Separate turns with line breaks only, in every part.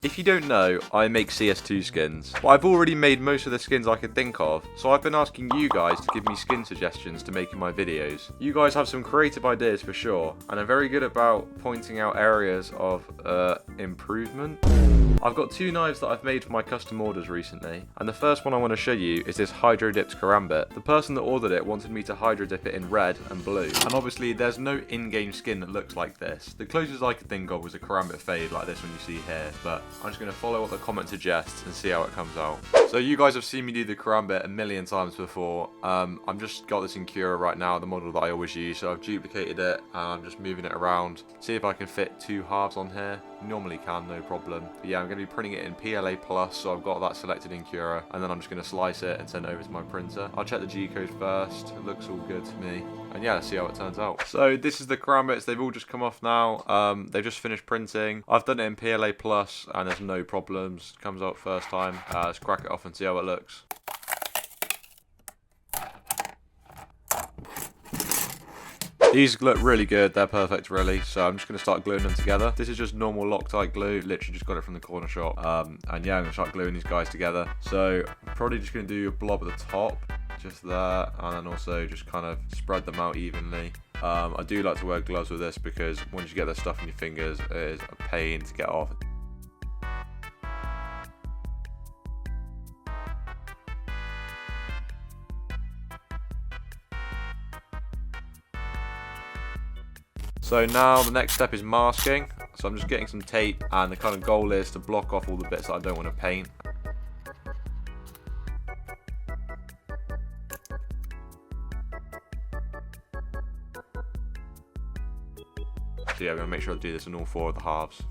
If you don't know, I make CS2 skins, but I've already made most of the skins I could think of, so I've been asking you guys to give me skin suggestions to make in my videos. You guys have some creative ideas for sure, and I'm very good about pointing out areas of improvement. I've got two knives that I've made for my custom orders recently, and the first one I want to show you is this hydrodipped Karambit. The person that ordered it wanted me to hydrodip it in red and blue, and obviously there's no in-game skin that looks like this. The closest I could think of was a Karambit fade like this one you see here, but I'm just going to follow what the comment suggests and see how it comes out. So you guys have seen me do the Karambit a million times before. I'm just got this in Cura right now, the model that I always use, so I've duplicated it and I'm just moving it around. See if I can fit two halves on here. Normally can, no problem. But yeah, I'm going to be printing it in PLA+, so I've got that selected in Cura, and then I'm just going to slice it and send it over to my printer. I'll check the G code first. It looks all good to me. And yeah, let's see how it turns out. So this is the Karambits. They've all just come off now. They've just finished printing. I've done it in PLA+, and there's no problems. Comes out first time. Let's crack it off and see how it looks. These look really good, they're perfect really, so I'm just going to start gluing them together. This is just normal Loctite glue, literally just got it from the corner shop. And yeah, I'm going to start gluing these guys together. So I'm probably just going to do a blob at the top, just there, and then also just kind of spread them out evenly. I do like to wear gloves with this because once you get the stuff in your fingers, it is a pain to get off. So now the next step is masking. So I'm just getting some tape, and the kind of goal is to block off all the bits that I don't want to paint. So yeah, I'm going to make sure I do this in all four of the halves.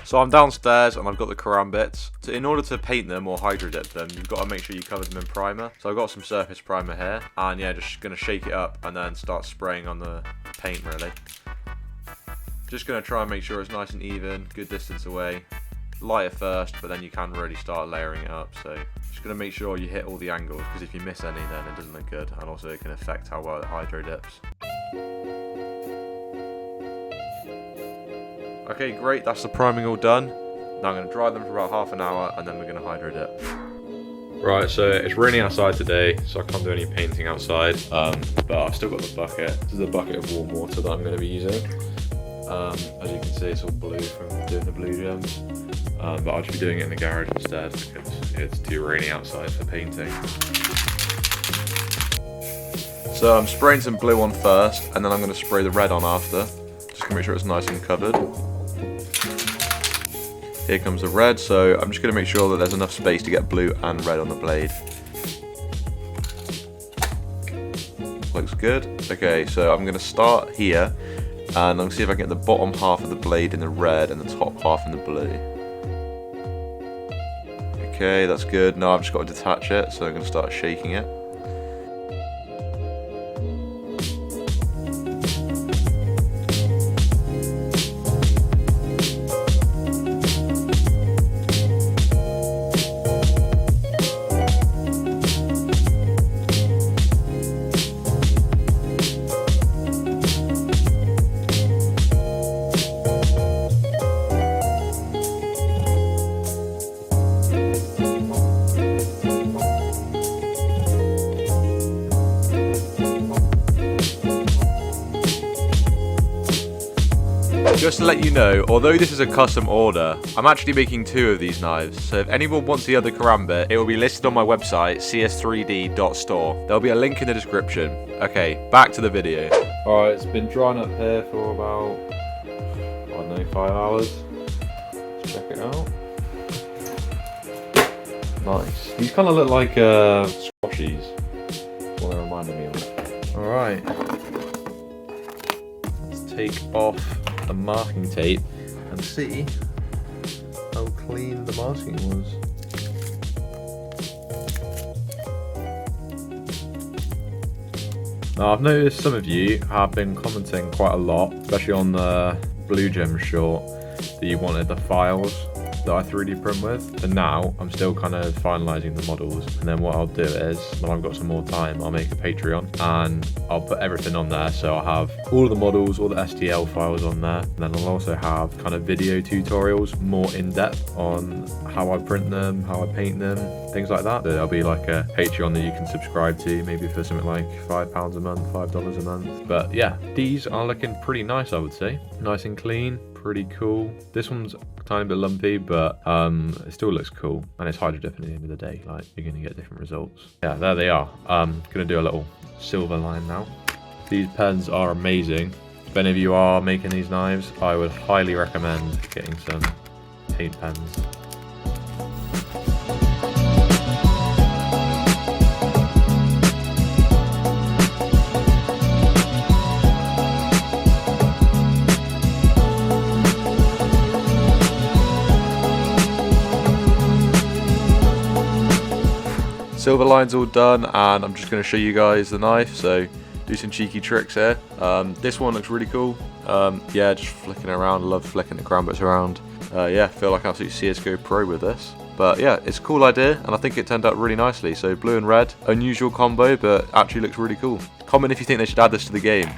So I'm downstairs and I've got the Karambits. So in order to paint them or hydrodip them, you've got to make sure you cover them in primer. So I've got some surface primer here, and yeah, just going to shake it up and then start spraying on the paint really. Just going to try and make sure it's nice and even, good distance away. Light it first, but then you can really start layering it up. So just going to make sure you hit all the angles, because if you miss any then it doesn't look good, and also it can affect how well it hydrodips. Okay, great, that's the priming all done. Now I'm going to dry them for about half an hour and then we're going to hydrodip. Right, so it's raining outside today, so I can't do any painting outside, but I've still got the bucket. This is a bucket of warm water that I'm going to be using. As you can see, it's all blue from doing the bluegems, but I'll just be doing it in the garage instead because it's too rainy outside for painting. So I'm spraying some blue on first, and then I'm going to spray the red on after. Just going to make sure it's nice and covered. Here comes the red, so I'm just going to make sure that there's enough space to get blue and red on the blade. Looks good. Okay, so I'm going to start here, and I'm going to see if I can get the bottom half of the blade in the red and the top half in the blue. Okay, that's good. Now I've just got to detach it, so I'm going to start shaking it. Just to let you know, although this is a custom order, I'm actually making two of these knives, so if anyone wants the other Karambit, it will be listed on my website, cs3d.store. There'll be a link in the description. Okay, back to the video. Alright, it's been drying up here for about, I don't know, 5 hours. Let's check it out. Nice. These kind of look like squashies. That's what they reminded me of. Alright. Let's take off the masking tape and see how clean the masking was. Now I've noticed some of you have been commenting quite a lot, especially on the bluegem short, that you wanted the files that I 3D print with. And now I'm still kind of finalizing the models. And then what I'll do is, when I've got some more time, I'll make a Patreon and I'll put everything on there. So I'll have all of the models, all the STL files on there. And then I'll also have kind of video tutorials, more in depth on how I print them, how I paint them, things like that. There'll be like a Patreon that you can subscribe to, maybe for something like £5 a month, $5 a month. But yeah, these are looking pretty nice, I would say. Nice and clean, pretty cool. This one's a tiny bit lumpy, but it still looks cool. And it's hydrodip at the end of the day, like you're gonna get different results. Yeah, there they are. Gonna do a little silver line now. These pens are amazing. If any of you are making these knives, I would highly recommend getting some paint pens. Silver line's all done, and I'm just going to show you guys the knife, so do some cheeky tricks here. This one looks really cool. Yeah, just flicking around, love flicking the Karambits around. Yeah, feel like an absolute CSGO pro with this. But yeah, it's a cool idea, and I think it turned out really nicely. So blue and red, unusual combo, but actually looks really cool. Comment if you think they should add this to the game.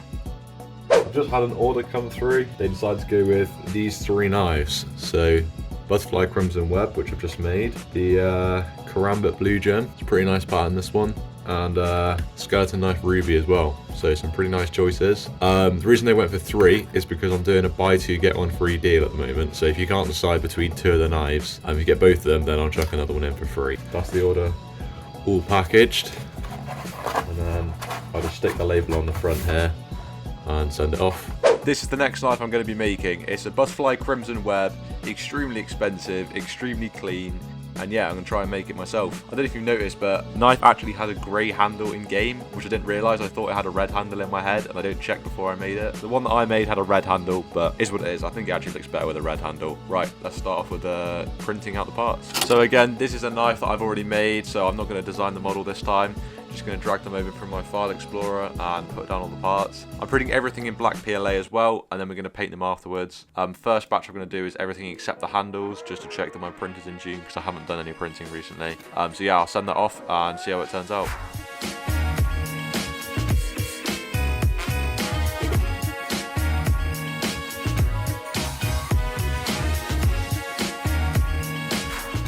I've just had an order come through. They decided to go with these 3 knives. So Butterfly Crimson Web, which I've just made. The Karambit Bluegem, it's a pretty nice pattern, this one. And Skeleton Knife Ruby as well. So some pretty nice choices. The reason they went for 3 is because I'm doing a buy 2 get 1 free deal at the moment. So if you can't decide between 2 of the knives, and if you get both of them, then I'll chuck another one in for free. That's the order all packaged. And then I'll just stick the label on the front here and send it off. This is the next knife I'm going to be making. It's a Butterfly Crimson Web, extremely expensive, extremely clean, and yeah, I'm going to try and make it myself. I don't know if you've noticed, but the knife actually has a grey handle in game, which I didn't realise. I thought it had a red handle in my head, and I didn't check before I made it. The one that I made had a red handle, but is what it is. I think it actually looks better with a red handle. Right, let's start off with printing out the parts. So again, this is a knife that I've already made, so I'm not going to design the model this time. Just going to drag them over from my file explorer and put down all the parts. I'm printing everything in black PLA as well, and then we're going to paint them afterwards. First batch I'm going to do is everything except the handles, just to check that my printer's in tune, because I haven't done any printing recently. So yeah, I'll send that off and see how it turns out.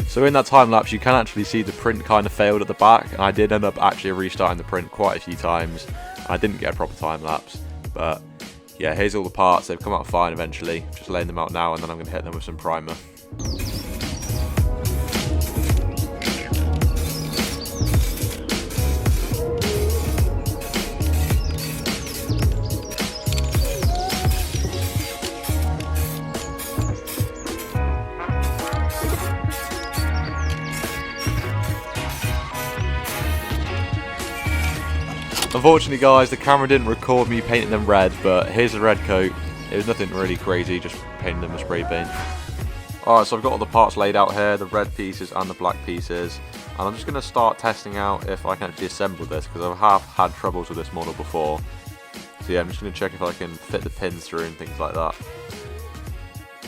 So in that time lapse, you can actually see the print kind of failed at the back, and I did end up actually restarting the print quite a few times. I didn't get a proper time lapse, but yeah, here's all the parts. They've come out fine eventually. Just laying them out now, and then I'm going to hit them with some primer. Unfortunately guys, the camera didn't record me painting them red, but here's the red coat. It was nothing really crazy, just painting them with spray paint. Alright, so I've got all the parts laid out here, the red pieces and the black pieces. And I'm just going to start testing out if I can actually assemble this, because I have had troubles with this model before. So yeah, I'm just going to check if I can fit the pins through and things like that.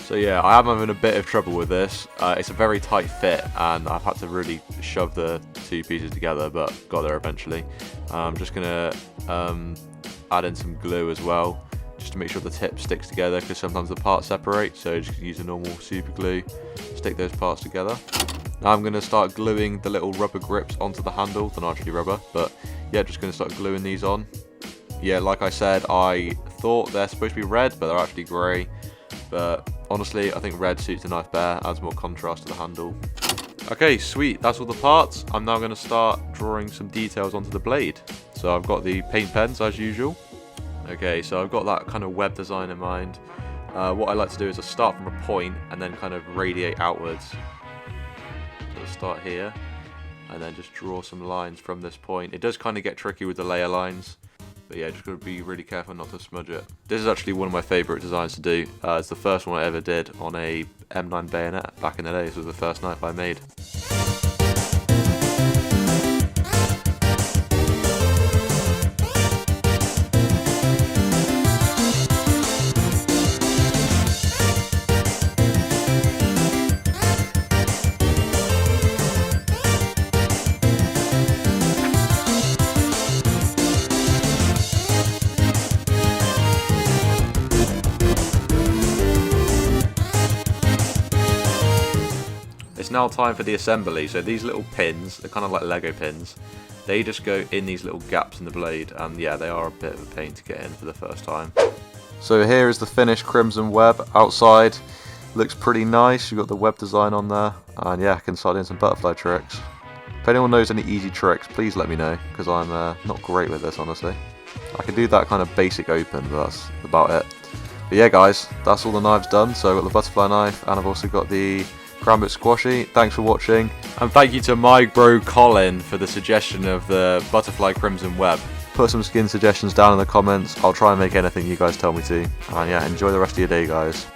So yeah, I am having a bit of trouble with this. It's a very tight fit, and I've had to really shove the 2 pieces together, but got there eventually. I'm just going to add in some glue as well, just to make sure the tip sticks together, because sometimes the parts separate, so just use a normal super glue, stick those parts together. Now I'm going to start gluing the little rubber grips onto the handle. They're not actually rubber, but yeah, just going to start gluing these on. Yeah, like I said, I thought they're supposed to be red, but they're actually grey. But honestly, I think red suits the knife better, adds more contrast to the handle. Okay, sweet, that's all the parts. I'm now going to start drawing some details onto the blade. So I've got the paint pens as usual. Okay, so I've got that kind of web design in mind. What I like to do is I start from a point and then kind of radiate outwards. So I'll start here and then just draw some lines from this point. It does kind of get tricky with the layer lines. But yeah, just got to be really careful not to smudge it. This is actually one of my favourite designs to do. It's the first one I ever did on a M9 bayonet back in the day. This was the first knife I made. now time for the assembly. So these little pins, they're kind of like Lego pins. They just go in these little gaps in the blade, and yeah, they are a bit of a pain to get in for the first time. So here is the finished crimson web outside. Looks pretty nice. You've got the web design on there, and yeah, I can start doing some butterfly tricks. If anyone knows any easy tricks, please let me know, because I'm not great with this, honestly. I can do that kind of basic open, but that's about it. But yeah, guys, that's all the knives done. So I've got the butterfly knife, and I've also got the Karambit Squashee. Thanks for watching, and thank you to my bro Colin for the suggestion of the butterfly crimson web. Put some skin suggestions down in the comments. I'll try and make anything you guys tell me to. And yeah, enjoy the rest of your day, guys.